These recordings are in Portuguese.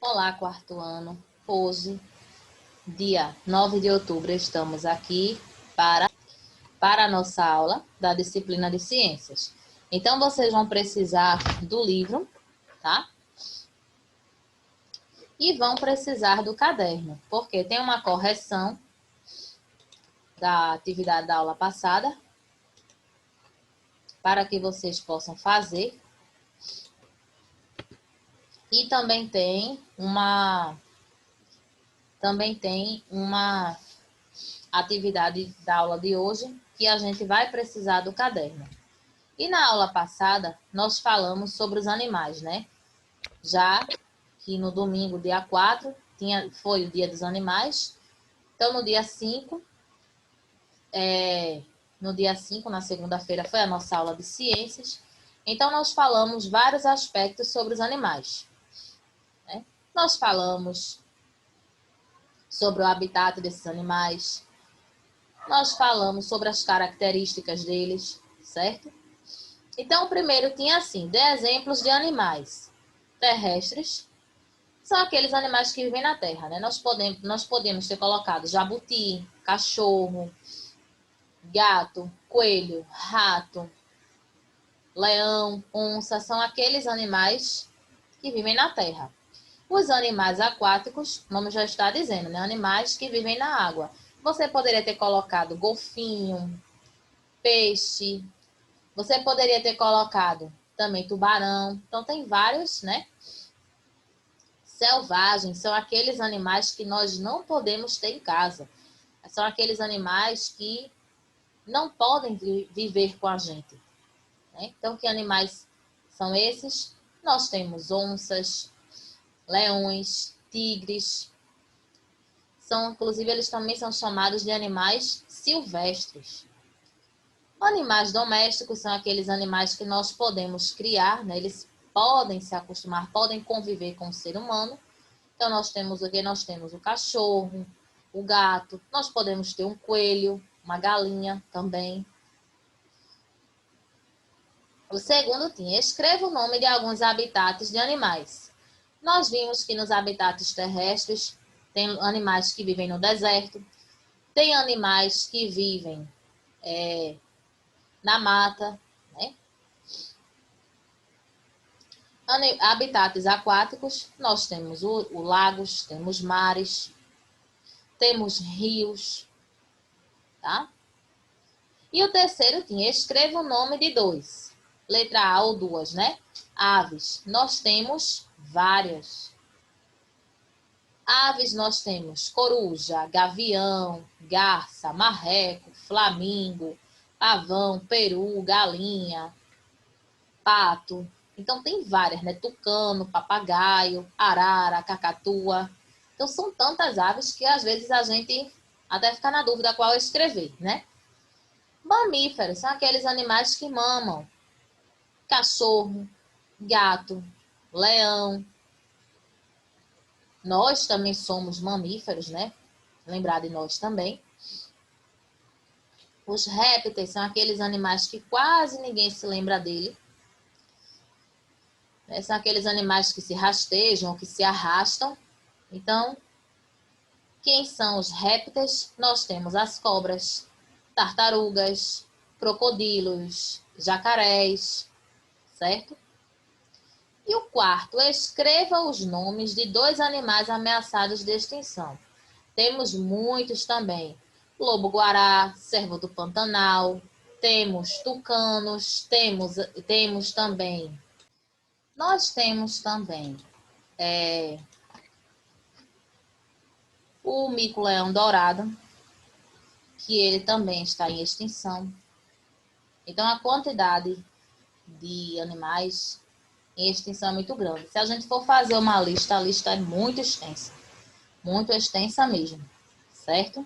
Olá, quarto ano. Hoje, dia 9 de outubro, estamos aqui para a nossa aula da disciplina de ciências. Então, vocês vão precisar do livro, tá? E vão precisar do caderno, porque tem uma correção da atividade da aula passada, para que vocês possam fazer. E também tem uma atividade da aula de hoje, que a gente vai precisar do caderno. E na aula passada, nós falamos sobre os animais, né? Já que no domingo, dia 4, foi o dia dos animais. Então, no dia 5, na segunda-feira, foi a nossa aula de ciências. Então, nós falamos vários aspectos sobre os animais, né? Nós falamos sobre o habitat desses animais. Nós falamos sobre as características deles, certo? Então, o primeiro tinha assim, dê exemplos de animais terrestres. São aqueles animais que vivem na terra, né? Nós podemos ter colocado jabuti, cachorro, gato, coelho, rato, leão, onça. São aqueles animais que vivem na terra. Os animais aquáticos, o nome já está dizendo, né? Animais que vivem na água. Você poderia ter colocado golfinho, peixe. Você poderia ter colocado também tubarão. Então, tem vários, né? Selvagens são aqueles animais que nós não podemos ter em casa. São aqueles animais que não podem viver com a gente, né? Então, que animais são esses? Nós temos onças, leões, tigres. Inclusive, eles também são chamados de animais silvestres. Animais domésticos são aqueles animais que nós podemos criar, né? Eles podem se acostumar, podem conviver com o ser humano. Então, nós temos o quê? Nós temos o cachorro, o gato, nós podemos ter um coelho, uma galinha também. O segundo tinha, escreva o nome de alguns habitats de animais. Nós vimos que nos habitats terrestres tem animais que vivem no deserto, tem animais que vivem na mata, né? Habitats aquáticos, nós temos o lagos, temos mares, temos rios, tá? E o terceiro tinha, escreva o nome de dois. Letra A ou duas, né? Aves, nós temos várias. Aves, nós temos coruja, gavião, garça, marreco, flamingo, pavão, peru, galinha, pato. Então, tem várias, né? Tucano, papagaio, arara, cacatua. Então, são tantas aves que, às vezes, a gente até fica na dúvida qual escrever, né? Mamíferos são aqueles animais que mamam. Cachorro, gato, leão. Nós também somos mamíferos, né? Lembrar de nós também. Os répteis são aqueles animais que quase ninguém se lembra dele. São aqueles animais que se rastejam, que se arrastam. Então, quem são os répteis? Nós temos as cobras, tartarugas, crocodilos, jacarés, certo? E o quarto, escreva os nomes de dois animais ameaçados de extinção. Temos muitos também. Lobo-guará, cervo do Pantanal, temos tucanos, temos também. Nós temos também o mico-leão dourado, que ele também está em extinção. Então, a quantidade de animais em extinção é muito grande. Se a gente for fazer uma lista, a lista é muito extensa mesmo, certo?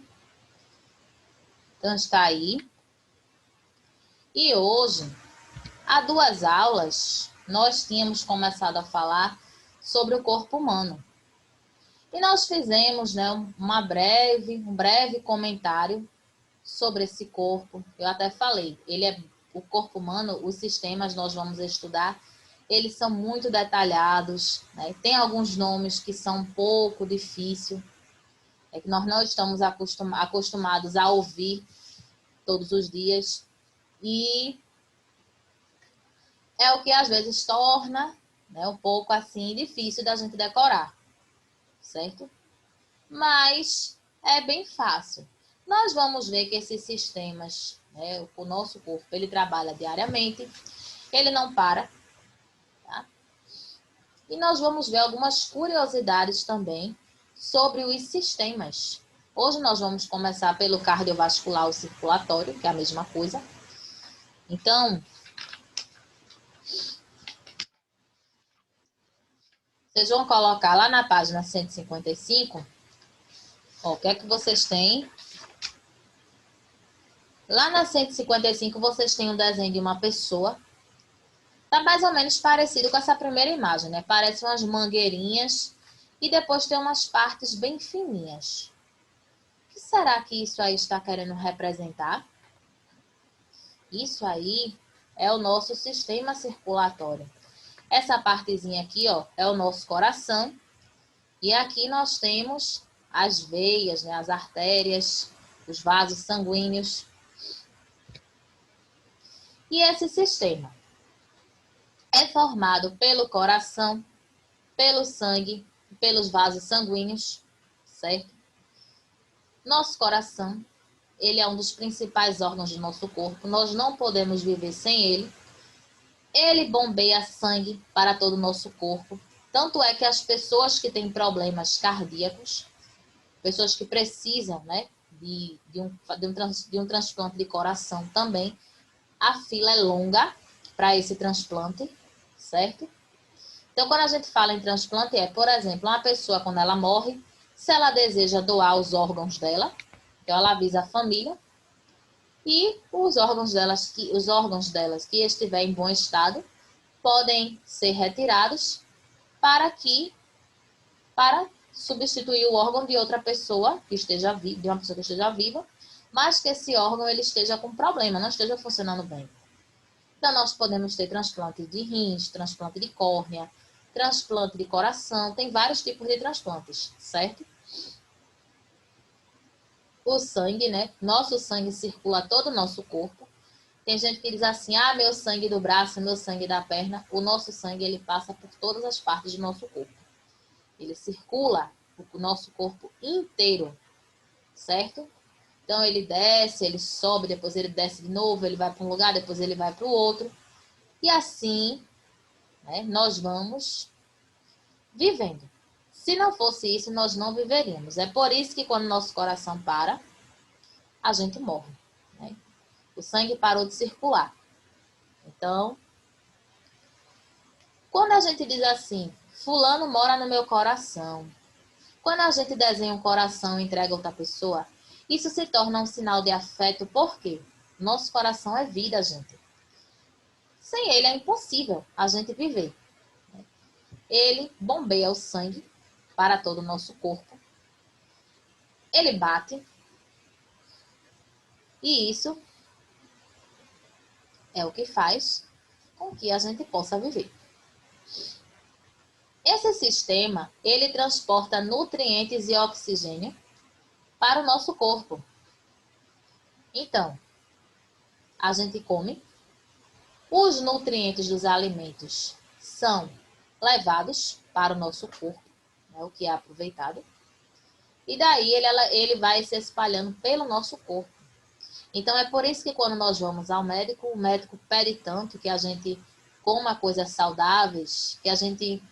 Então, está aí. E hoje, há 2 aulas, nós tínhamos começado a falar sobre o corpo humano. E nós fizemos, né, um breve comentário sobre esse corpo. Eu até falei, o corpo humano, os sistemas nós vamos estudar eles são muito detalhados, né? Tem alguns nomes que são um pouco difíceis, é que nós não estamos acostumados a ouvir todos os dias, e é o que às vezes torna, né, um pouco assim difícil da gente decorar, certo? Mas é bem fácil. Nós vamos ver que esses sistemas, né, o nosso corpo, ele trabalha diariamente, ele não para, tá? E nós vamos ver algumas curiosidades também sobre os sistemas. Hoje nós vamos começar pelo cardiovascular ou circulatório, que é a mesma coisa. Então, vocês vão colocar lá na página 155, ó, o que é que vocês têm? Lá na 155 vocês têm um desenho de uma pessoa. Tá mais ou menos parecido com essa primeira imagem, né? Parece umas mangueirinhas e depois tem umas partes bem fininhas. O que será que isso aí está querendo representar? Isso aí é o nosso sistema circulatório. Essa partezinha aqui, ó, é o nosso coração. E aqui nós temos as veias, né, as artérias, os vasos sanguíneos. E esse sistema é formado pelo coração, pelo sangue, pelos vasos sanguíneos, certo? Nosso coração, ele é um dos principais órgãos do nosso corpo. Nós não podemos viver sem ele. Ele bombeia sangue para todo o nosso corpo. Tanto é que as pessoas que têm problemas cardíacos, pessoas que precisam, né, de um transplante de coração também, a fila é longa para esse transplante, certo? Então, quando a gente fala em transplante, por exemplo, uma pessoa, quando ela morre, se ela deseja doar os órgãos dela, então ela avisa a família, e os órgãos delas que estiver em bom estado podem ser retirados para substituir o órgão de outra pessoa que esteja viva, de uma pessoa que esteja viva, mas que esse órgão ele esteja com problema, não esteja funcionando bem. Então, nós podemos ter transplante de rins, transplante de córnea, transplante de coração, tem vários tipos de transplantes, certo? O sangue, né? Nosso sangue circula todo o nosso corpo. Tem gente que diz assim, meu sangue do braço, meu sangue da perna. O nosso sangue, ele passa por todas as partes do nosso corpo. Ele circula o nosso corpo inteiro, certo? Então, ele desce, ele sobe, depois ele desce de novo, ele vai para um lugar, depois ele vai para o outro. E assim, né, nós vamos vivendo. Se não fosse isso, nós não viveríamos. É por isso que quando nosso coração para, a gente morre, né? O sangue parou de circular. Então, quando a gente diz assim, fulano mora no meu coração, quando a gente desenha um coração e entrega a outra pessoa, isso se torna um sinal de afeto, porque nosso coração é vida, gente. Sem ele é impossível a gente viver. Ele bombeia o sangue para todo o nosso corpo. Ele bate. E isso é o que faz com que a gente possa viver. Esse sistema, ele transporta nutrientes e oxigênio para o nosso corpo. Então, a gente come, os nutrientes dos alimentos são levados para o nosso corpo, né, o que é aproveitado, e daí ele vai se espalhando pelo nosso corpo. Então, é por isso que quando nós vamos ao médico, o médico pede tanto que a gente coma coisas saudáveis, que a gente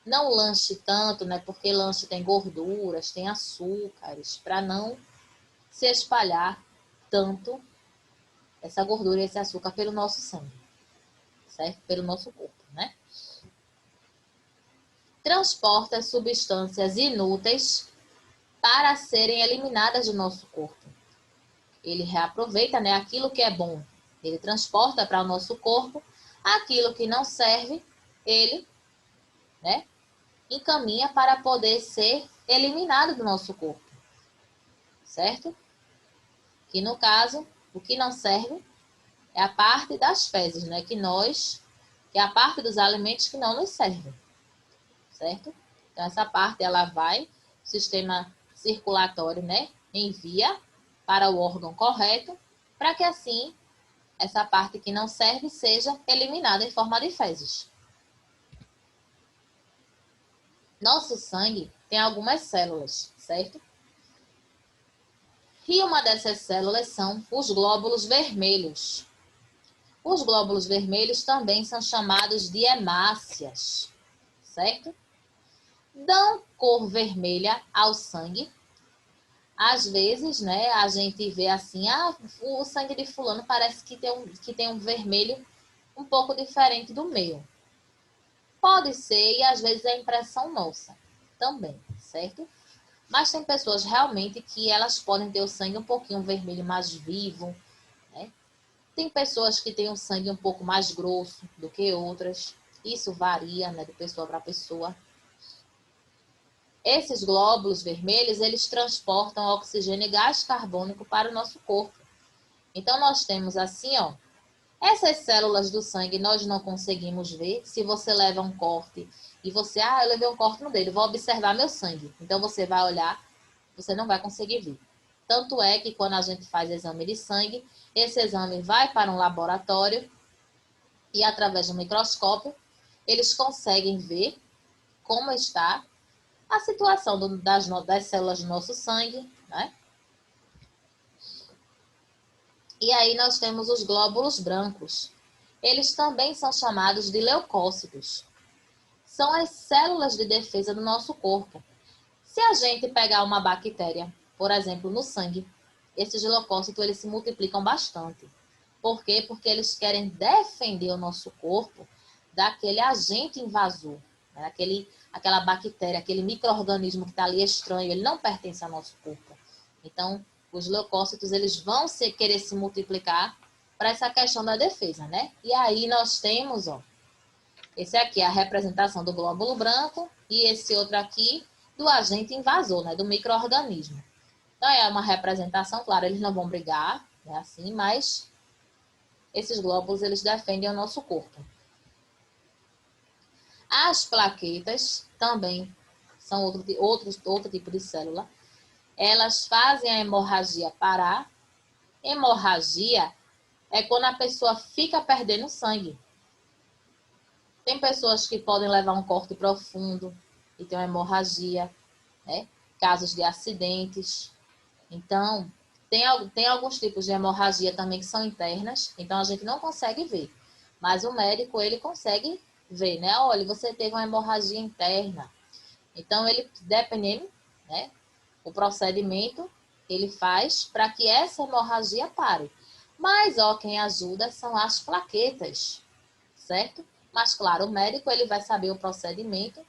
não lanche tanto, né? Porque lanche tem gorduras, tem açúcares, para não se espalhar tanto essa gordura e esse açúcar pelo nosso sangue, certo? Pelo nosso corpo, né? Transporta substâncias inúteis para serem eliminadas do nosso corpo. Ele reaproveita, né, aquilo que é bom. Ele transporta para o nosso corpo aquilo que não serve, ele, né, encaminha para poder ser eliminado do nosso corpo, certo? Que no caso, o que não serve é a parte das fezes, né, que nós que é a parte dos alimentos que não nos servem, certo? Então, essa parte, ela vai, o sistema circulatório, né, envia para o órgão correto, para que assim, essa parte que não serve seja eliminada em forma de fezes. Nosso sangue tem algumas células, certo? E uma dessas células são os glóbulos vermelhos. Os glóbulos vermelhos também são chamados de hemácias, certo? Dão cor vermelha ao sangue. Às vezes, né, a gente vê assim, o sangue de fulano parece que tem um vermelho um pouco diferente do meu. Pode ser, e às vezes é impressão nossa também, certo? Mas tem pessoas realmente que elas podem ter o sangue um pouquinho vermelho mais vivo, né? Tem pessoas que têm o sangue um pouco mais grosso do que outras. Isso varia, né, de pessoa para pessoa. Esses glóbulos vermelhos, eles transportam oxigênio e gás carbônico para o nosso corpo. Então, nós temos assim, ó, essas células do sangue nós não conseguimos ver. Se você leva um corte e você, eu levei um corte no dedo, vou observar meu sangue. Então, você vai olhar, você não vai conseguir ver. Tanto é que quando a gente faz exame de sangue, esse exame vai para um laboratório e através do microscópio, eles conseguem ver como está a situação das células do nosso sangue, né? E aí nós temos os glóbulos brancos. Eles também são chamados de leucócitos. São as células de defesa do nosso corpo. Se a gente pegar uma bactéria, por exemplo, no sangue, esses leucócitos eles se multiplicam bastante. Por quê? Porque eles querem defender o nosso corpo daquele agente invasor, né? Aquela bactéria, aquele micro-organismo que está ali estranho, ele não pertence ao nosso corpo. Então, os leucócitos eles vão querer se multiplicar para essa questão da defesa, né? E aí nós temos, ó, esse aqui é a representação do glóbulo branco e esse outro aqui do agente invasor, né? Do micro-organismo. Então, é uma representação, claro, eles não vão brigar, né? Assim, mas esses glóbulos, eles defendem o nosso corpo. As plaquetas também são outro tipo de célula. Elas fazem a hemorragia parar. Hemorragia é quando a pessoa fica perdendo sangue. Tem pessoas que podem levar um corte profundo e ter uma hemorragia, né? Casos de acidentes. Então, tem alguns tipos de hemorragia também que são internas, então a gente não consegue ver. Mas o médico, ele consegue ver, né? Olha, você teve uma hemorragia interna. Então, ele, dependendo, né, o procedimento, ele faz para que essa hemorragia pare. Mas, ó, quem ajuda são as plaquetas, certo? Mas, claro, o médico, ele vai saber o procedimento,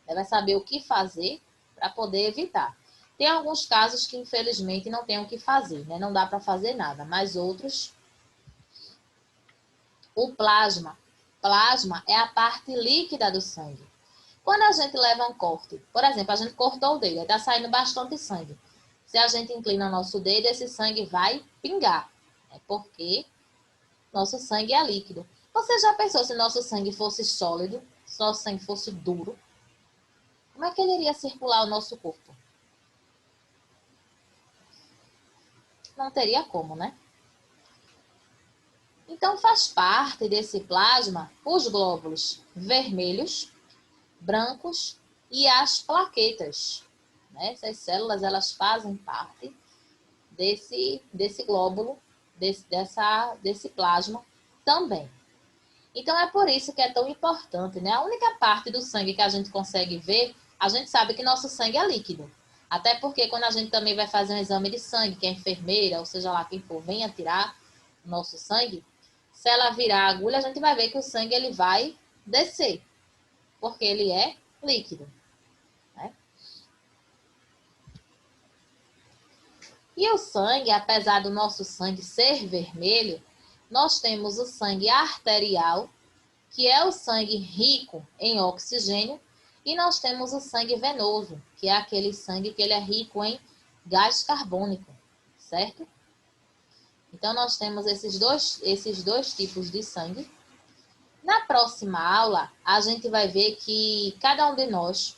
ele vai saber o que fazer para poder evitar. Tem alguns casos que, infelizmente, não tem o que fazer, né? Não dá para fazer nada, mas outros... O plasma. Plasma é a parte líquida do sangue. Quando a gente leva um corte, por exemplo, a gente cortou o dedo, está saindo bastante sangue. Se a gente inclina o nosso dedo, esse sangue vai pingar, né? Porque nosso sangue é líquido. Você já pensou se nosso sangue fosse sólido, se nosso sangue fosse duro? Como é que ele iria circular o nosso corpo? Não teria como, né? Então, faz parte desse plasma os glóbulos vermelhos, brancos e as plaquetas, né? Essas células, elas fazem parte desse glóbulo, desse plasma também. Então, é por isso que é tão importante, né? A única parte do sangue que a gente consegue ver, a gente sabe que nosso sangue é líquido. Até porque quando a gente também vai fazer um exame de sangue, que a enfermeira, ou seja lá quem for, venha tirar o nosso sangue, se ela virar a agulha, a gente vai ver que o sangue ele vai descer, porque ele é líquido, né? E o sangue, apesar do nosso sangue ser vermelho, nós temos o sangue arterial, que é o sangue rico em oxigênio, e nós temos o sangue venoso, que é aquele sangue que ele é rico em gás carbônico, certo? Então, nós temos esses dois tipos de sangue. Na próxima aula, a gente vai ver que cada um de nós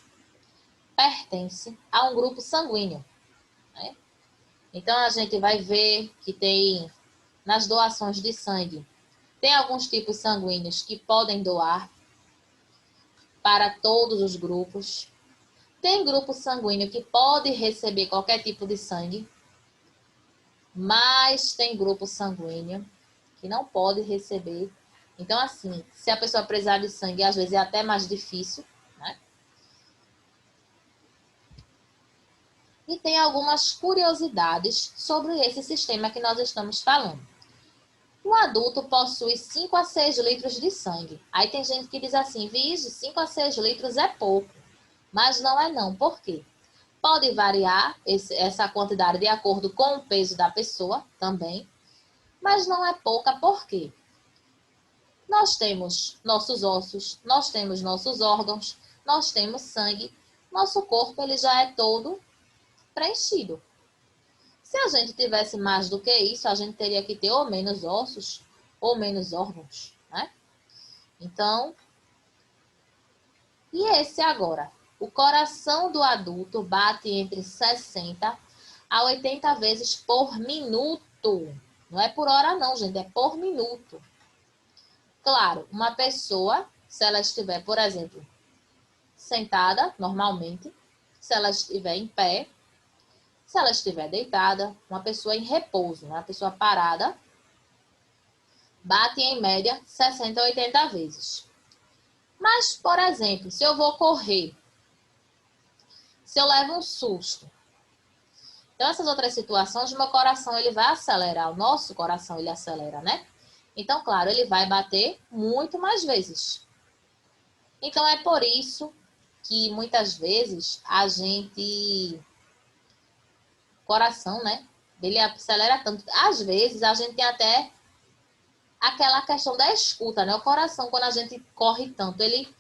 pertence a um grupo sanguíneo, né? Então, a gente vai ver que tem, nas doações de sangue, tem alguns tipos sanguíneos que podem doar para todos os grupos. Tem grupo sanguíneo que pode receber qualquer tipo de sangue, mas tem grupo sanguíneo que não pode receber. Então, assim, se a pessoa precisar de sangue, às vezes é até mais difícil, né? E tem algumas curiosidades sobre esse sistema que nós estamos falando. O adulto possui 5 a 6 litros de sangue. Aí tem gente que diz assim, vixe, 5 a 6 litros é pouco. Mas não é não. Por quê? Pode variar essa quantidade de acordo com o peso da pessoa também. Mas não é pouca por quê? Nós temos nossos ossos, nós temos nossos órgãos, nós temos sangue. Nosso corpo ele já é todo preenchido. Se a gente tivesse mais do que isso, a gente teria que ter ou menos ossos ou menos órgãos, né? Então, e esse agora? O coração do adulto bate entre 60 a 80 vezes por minuto. Não é por hora não, gente, é por minuto. Claro, uma pessoa, se ela estiver, por exemplo, sentada normalmente, se ela estiver em pé, se ela estiver deitada, uma pessoa em repouso, uma pessoa parada, bate em média 60 a 80 vezes. Mas, por exemplo, se eu vou correr, se eu levo um susto, então essas outras situações, o meu coração ele vai acelerar, o nosso coração ele acelera, né? Então, claro, ele vai bater muito mais vezes. Então, é por isso que muitas vezes a gente, coração, né? Ele acelera tanto. Às vezes a gente tem até aquela questão da escuta, né? O coração, quando a gente corre tanto, ele,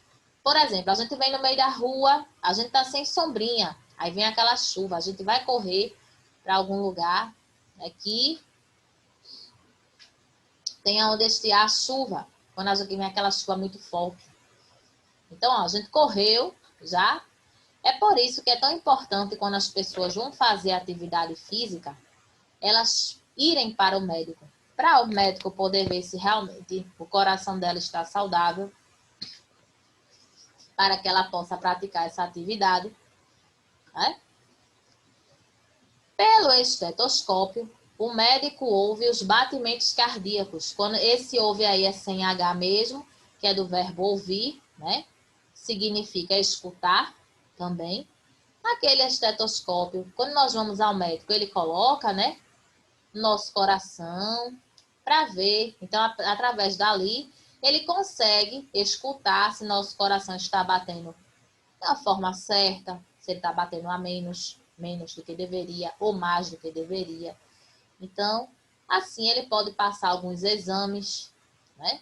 por exemplo, a gente vem no meio da rua, a gente tá sem sombrinha, aí vem aquela chuva, a gente vai correr para algum lugar, né, que tem onde estiar a chuva, quando a gente vem aquela chuva muito forte. Então, ó, a gente correu já. É por isso que é tão importante quando as pessoas vão fazer atividade física, elas irem para o médico. Para o médico poder ver se realmente o coração dela está saudável, para que ela possa praticar essa atividade, né? Pelo estetoscópio, o médico ouve os batimentos cardíacos. Quando esse ouve aí é sem H mesmo, que é do verbo ouvir, né? Significa escutar também. Aquele estetoscópio, quando nós vamos ao médico, ele coloca, né, nosso coração para ver. Então, através dali, ele consegue escutar se nosso coração está batendo da forma certa, se ele está batendo a menos do que deveria ou mais do que deveria. Então, assim ele pode passar alguns exames, né,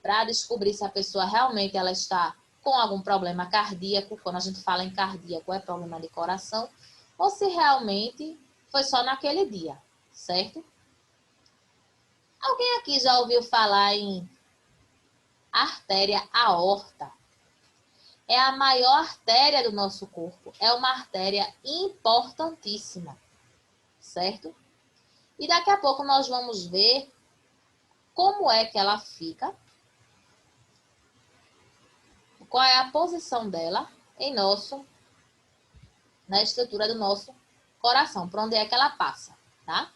para descobrir se a pessoa realmente ela está com algum problema cardíaco. Quando a gente fala em cardíaco, é problema de coração, ou se realmente foi só naquele dia, certo? Alguém aqui já ouviu falar em artéria aorta? É a maior artéria do nosso corpo. É uma artéria importantíssima, certo? E daqui a pouco nós vamos ver como é que ela fica, qual é a posição dela na estrutura do nosso coração, por onde é que ela passa, tá?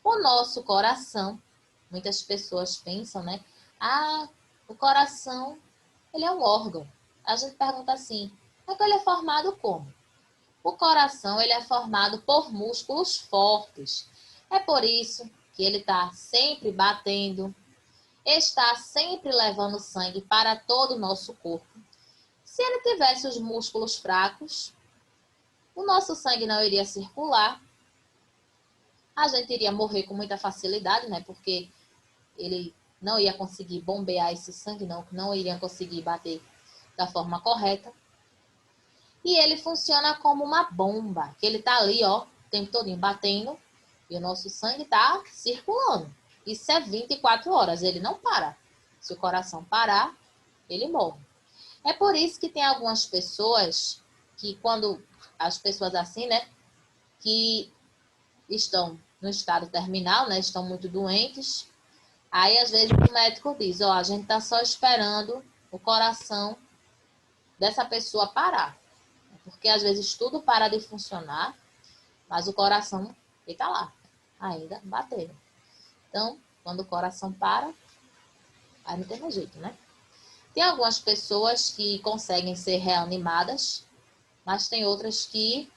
O nosso coração, muitas pessoas pensam, né? Ah, o coração, ele é um órgão. A gente pergunta assim, mas ele é formado como? O coração, ele é formado por músculos fortes. É por isso que ele está sempre batendo, está sempre levando sangue para todo o nosso corpo. Se ele tivesse os músculos fracos, o nosso sangue não iria circular, a gente iria morrer com muita facilidade, né? Porque ele não ia conseguir bombear esse sangue, não iria conseguir bater da forma correta. E ele funciona como uma bomba, que ele tá ali, ó, o tempo todinho batendo, e o nosso sangue tá circulando. Isso é 24 horas, ele não para. Se o coração parar, ele morre. É por isso que tem algumas pessoas que quando as pessoas assim, né, que estão no estado terminal, né, estão muito doentes, aí às vezes o médico diz, ó, a gente está só esperando o coração dessa pessoa parar. Porque às vezes tudo para de funcionar, mas o coração fica lá, ainda batendo. Então, quando o coração para, aí não tem mais jeito, né? Tem algumas pessoas que conseguem ser reanimadas, mas tem outras que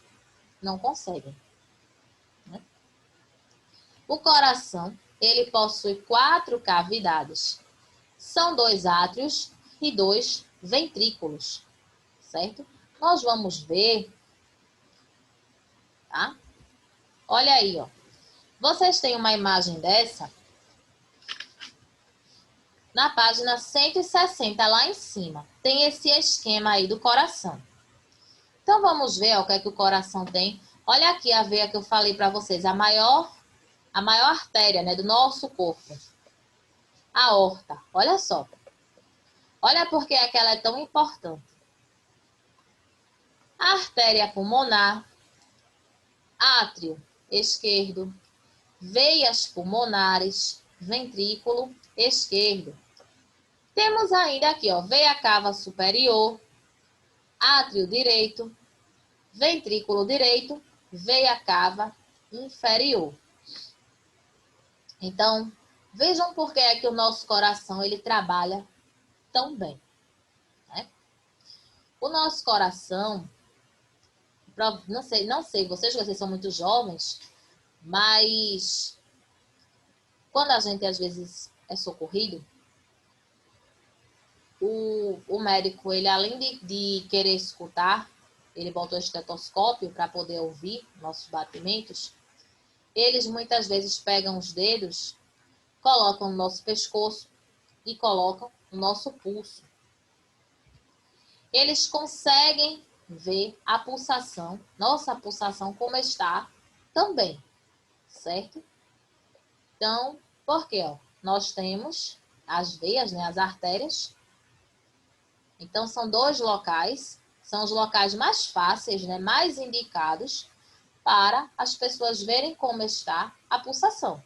não conseguem, né? O coração, ele possui 4 cavidades. São 2 átrios e 2 ventrículos, certo? Nós vamos ver, tá? Olha aí, ó. Vocês têm uma imagem dessa na página 160, lá em cima. Tem esse esquema aí do coração. Então, vamos ver ó, o que é que o coração tem. Olha aqui a veia que eu falei para vocês, a maior artéria, né, do nosso corpo. A aorta, olha só. Olha por que é que ela é tão importante. A artéria pulmonar, átrio esquerdo, veias pulmonares, ventrículo esquerdo. Temos ainda aqui, ó, veia cava superior, átrio direito, ventrículo direito, veia cava inferior. Então, vejam por que é que o nosso coração ele trabalha tão bem, né? O nosso coração, não sei, vocês são muito jovens, mas quando a gente às vezes é socorrido, o médico, ele além de querer escutar, ele bota o estetoscópio para poder ouvir nossos batimentos, eles muitas vezes pegam os dedos, colocam no nosso pescoço e colocam no nosso pulso. Eles conseguem ver a pulsação, nossa pulsação como está também, certo? Então, por quê? Ó, nós temos as veias, né, as artérias. Então, são 2 locais, são os locais mais fáceis, né, mais indicados para as pessoas verem como está a pulsação.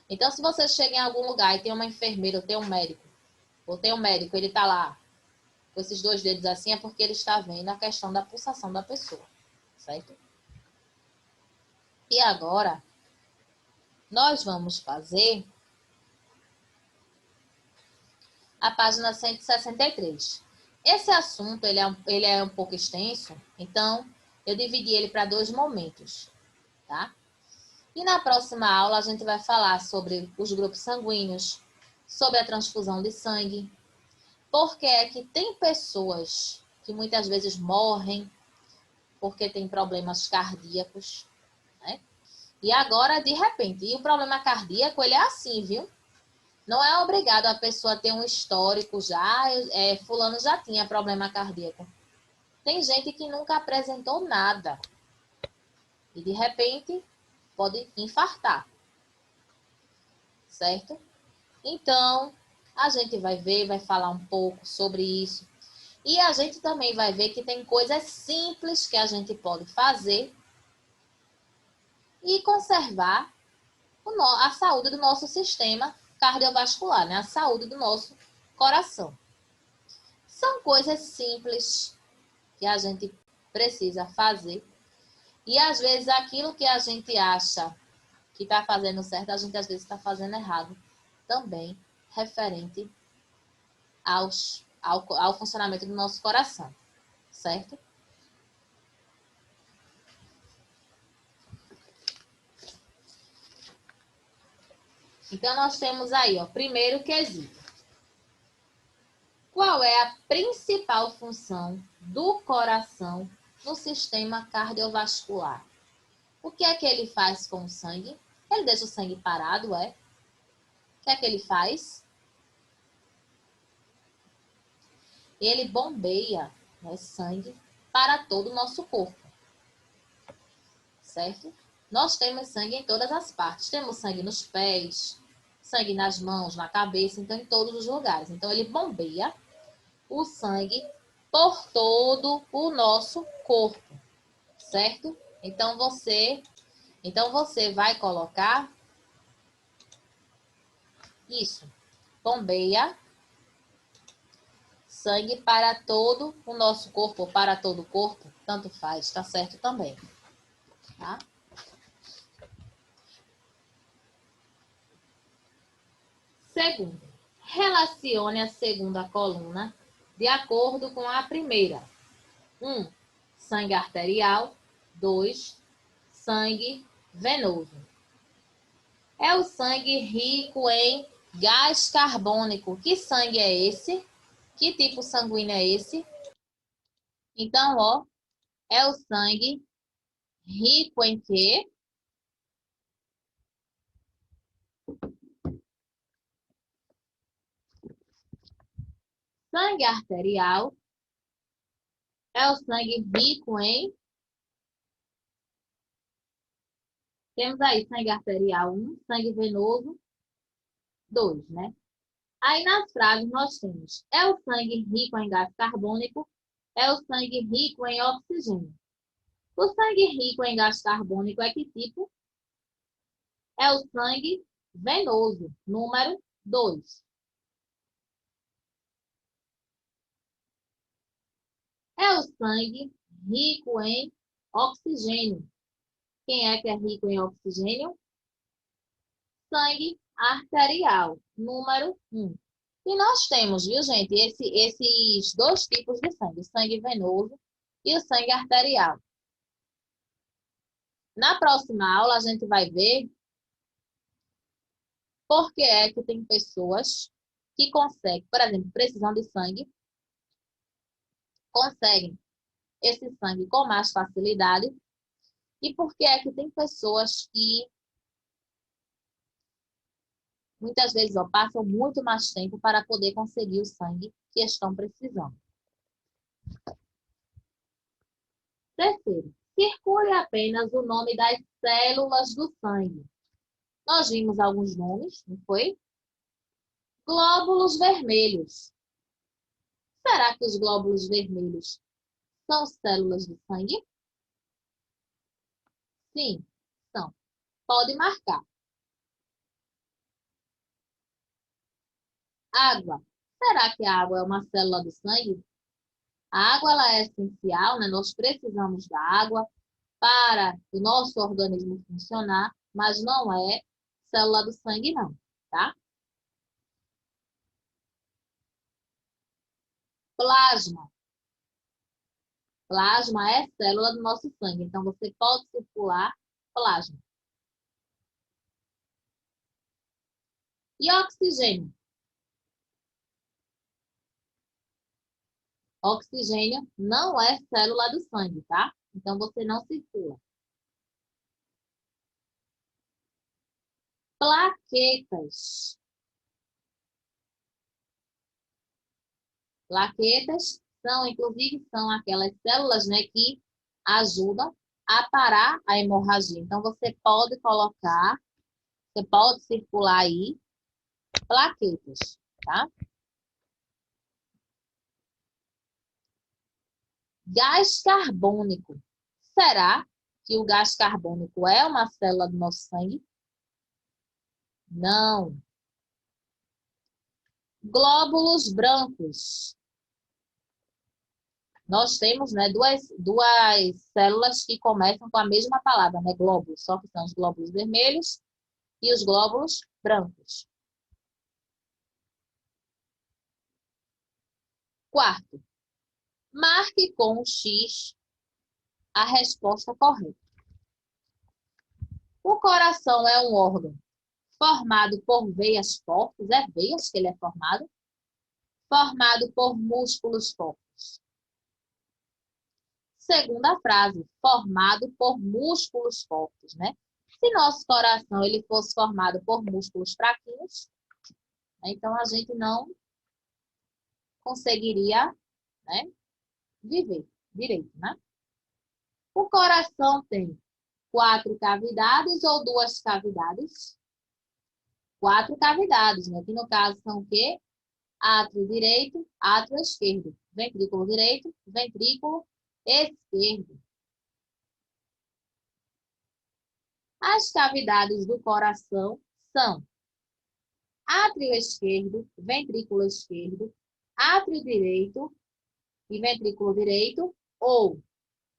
Então, se você chega em algum lugar e tem uma enfermeira ou tem um médico, ele está lá com esses 2 dedos assim, é porque ele está vendo a questão da pulsação da pessoa, certo? E agora, nós vamos fazer a página 163. Esse assunto ele é um pouco extenso, então eu dividi ele para 2 momentos, tá? E na próxima aula a gente vai falar sobre os grupos sanguíneos, sobre a transfusão de sangue, porque é que tem pessoas que muitas vezes morrem porque tem problemas cardíacos, né? E agora, de repente, e o problema cardíaco, ele é assim, viu? Não é obrigado a pessoa ter um histórico já, fulano já tinha problema cardíaco. Tem gente que nunca apresentou nada e, de repente, pode infartar, certo? Então, a gente vai ver, vai falar um pouco sobre isso. E a gente também vai ver que tem coisas simples que a gente pode fazer e conservar a saúde do nosso sistema cardiovascular, né? A saúde do nosso coração. São coisas simples que a gente precisa fazer. E às vezes aquilo que a gente acha que está fazendo certo, a gente às vezes está fazendo errado também, referente ao funcionamento do nosso coração, certo? Então, nós temos aí, ó, primeiro quesito. Qual é a principal função do coração no sistema cardiovascular? O que é que ele faz com o sangue? Ele deixa o sangue parado, é? O que é que ele faz? Ele bombeia, né, sangue para todo o nosso corpo, certo? Nós temos sangue em todas as partes. Temos sangue nos pés, sangue nas mãos, na cabeça, então em todos os lugares. Então ele bombeia o sangue por todo o nosso corpo, certo? Então você vai colocar isso. Bombeia sangue para todo o nosso corpo, ou para todo o corpo, tanto faz, tá certo também, tá? Segundo, relacione a segunda coluna de acordo com a primeira. 1. Sangue arterial. 2. Sangue venoso. É o sangue rico em gás carbônico. Que sangue é esse? Que tipo sanguíneo é esse? Então, ó, é o sangue rico em quê? Sangue arterial é o sangue rico em... Temos aí sangue arterial 1, sangue venoso 2, né? Aí nas frases nós temos, é o sangue rico em gás carbônico, é o sangue rico em oxigênio. O sangue rico em gás carbônico é que tipo? É o sangue venoso, número 2. É o sangue rico em oxigênio. Quem é que é rico em oxigênio? Sangue arterial, número 1. E nós temos, viu, gente, esses dois tipos de sangue, o sangue venoso e o sangue arterial. Na próxima aula, a gente vai ver por que é que tem pessoas que conseguem, por exemplo, precisão de sangue, conseguem esse sangue com mais facilidade, e por que é que tem pessoas que muitas vezes passam muito mais tempo para poder conseguir o sangue que estão precisando. Terceiro, circule apenas o nome das células do sangue. Nós vimos alguns nomes, não foi? Glóbulos vermelhos. Será que os glóbulos vermelhos são células do sangue? Sim, são. Pode marcar. Água. Será que a água é uma célula do sangue? A água ela é essencial, né? Nós precisamos da água para o nosso organismo funcionar, mas não é célula do sangue não, tá? Plasma. Plasma é célula do nosso sangue, então você pode circular plasma. E oxigênio? Oxigênio não é célula do sangue, tá? Então você não circula. Plaquetas. Plaquetas são, inclusive, são aquelas células, né, que ajudam a parar a hemorragia. Então você pode colocar, você pode circular aí plaquetas, tá? Gás carbônico. Será que o gás carbônico é uma célula do nosso sangue? Não. Glóbulos brancos. Nós temos, né, duas células que começam com a mesma palavra, né, glóbulos, só que são os glóbulos vermelhos e os glóbulos brancos. Quarto, marque com o X a resposta correta. O coração é um órgão formado por veias fortes, é veias que ele é formado por músculos fortes. Segunda frase, formado por músculos fortes, né? Se nosso coração ele fosse formado por músculos fraquinhos, então a gente não conseguiria, né, viver direito, né? O coração tem 4 cavidades ou 2 cavidades? 4 cavidades, né? Que no caso são o quê? Átrio direito, átrio esquerdo. Ventrículo direito, ventrículo esquerdo. As cavidades do coração são átrio esquerdo, ventrículo esquerdo, átrio direito e ventrículo direito, ou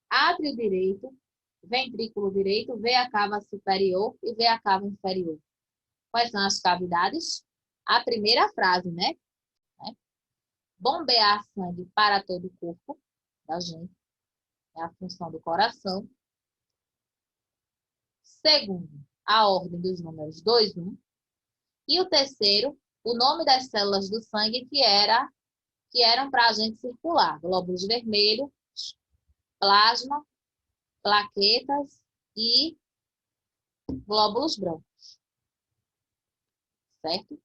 átrio direito, ventrículo direito, veia cava superior e veia cava inferior. Quais são as cavidades? A primeira frase, né? Bombear sangue para todo o corpo da gente. É a função do coração. Segundo, a ordem dos números 2, 1. E o terceiro, o nome das células do sangue que eram para a gente circular. Glóbulos vermelhos, plasma, plaquetas e glóbulos brancos. Certo?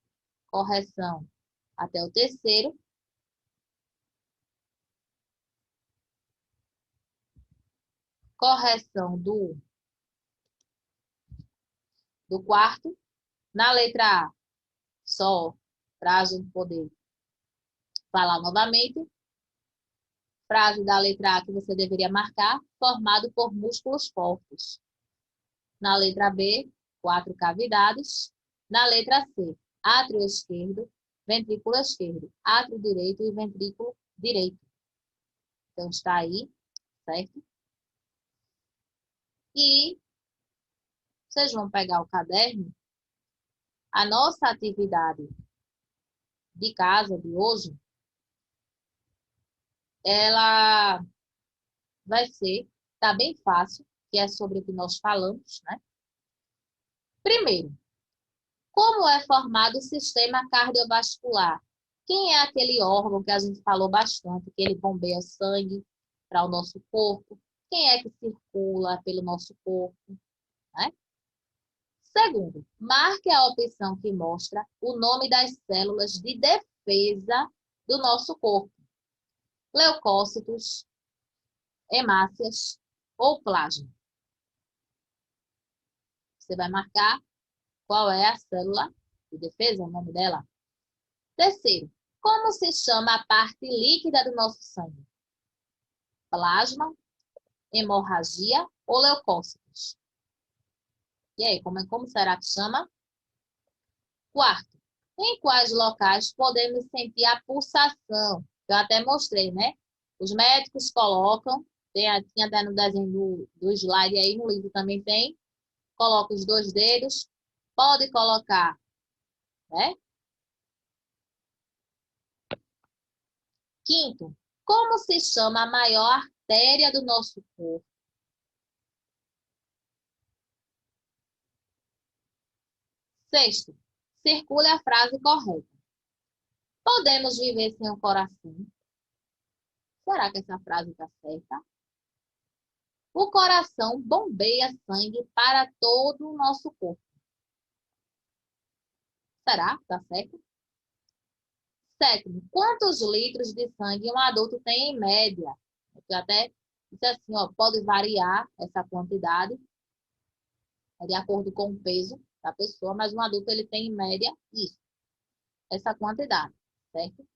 Correção até o terceiro. Correção do quarto. Na letra A, só para a gente poder falar novamente. Frase da letra A que você deveria marcar, formado por músculos fortes. Na letra B, 4 cavidades. Na letra C, átrio esquerdo, ventrículo esquerdo, átrio direito e ventrículo direito. Então, está aí, certo? E vocês vão pegar o caderno. A nossa atividade de casa de hoje, ela vai ser, tá bem fácil, que é sobre o que nós falamos, né? Primeiro, como é formado o sistema cardiovascular? Quem é aquele órgão que a gente falou bastante, que ele bombeia o sangue para o nosso corpo? Quem é que circula pelo nosso corpo? Né? Segundo, marque a opção que mostra o nome das células de defesa do nosso corpo. Leucócitos, hemácias ou plasma. Você vai marcar qual é a célula de defesa, o nome dela. Terceiro, como se chama a parte líquida do nosso sangue? Plasma, hemorragia ou leucócitos? E aí, como será que chama? Quarto, em quais locais podemos sentir a pulsação? Eu até mostrei, né? Os médicos colocam, tinha até no desenho do slide aí, no livro também tem. Coloca os 2 dedos, pode colocar, né? Quinto, como se chama a maior artéria do nosso corpo? Sexto, circule a frase correta. Podemos viver sem o coração? Será que essa frase está certa? O coração bombeia sangue para todo o nosso corpo. Será que está certo? Sétimo, quantos litros de sangue um adulto tem em média? Eu até disse assim, ó, pode variar essa quantidade de acordo com o peso da pessoa, mas um adulto ele tem em média isso, essa quantidade, certo?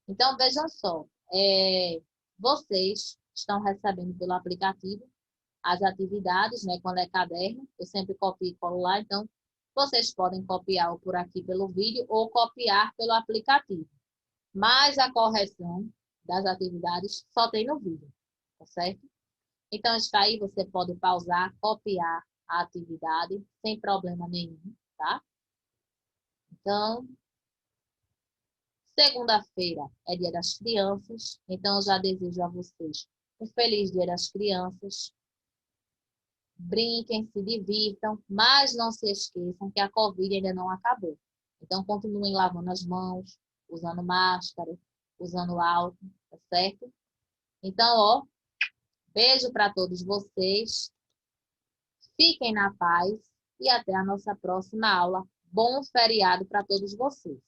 Então, vejam só, vocês estão recebendo pelo aplicativo as atividades, né? Quando é caderno, eu sempre copio e colo lá, então vocês podem copiar por aqui pelo vídeo ou copiar pelo aplicativo. Mas a correção das atividades só tem no vídeo, tá certo? Então, está aí, você pode pausar, copiar a atividade sem problema nenhum, tá? Então, segunda-feira é Dia das Crianças, então eu já desejo a vocês um feliz Dia das Crianças. Brinquem, se divirtam, mas não se esqueçam que a Covid ainda não acabou. Então, continuem lavando as mãos, usando máscara, usando álcool, tá certo? Então, ó, beijo para todos vocês. Fiquem na paz e até a nossa próxima aula. Bom feriado para todos vocês.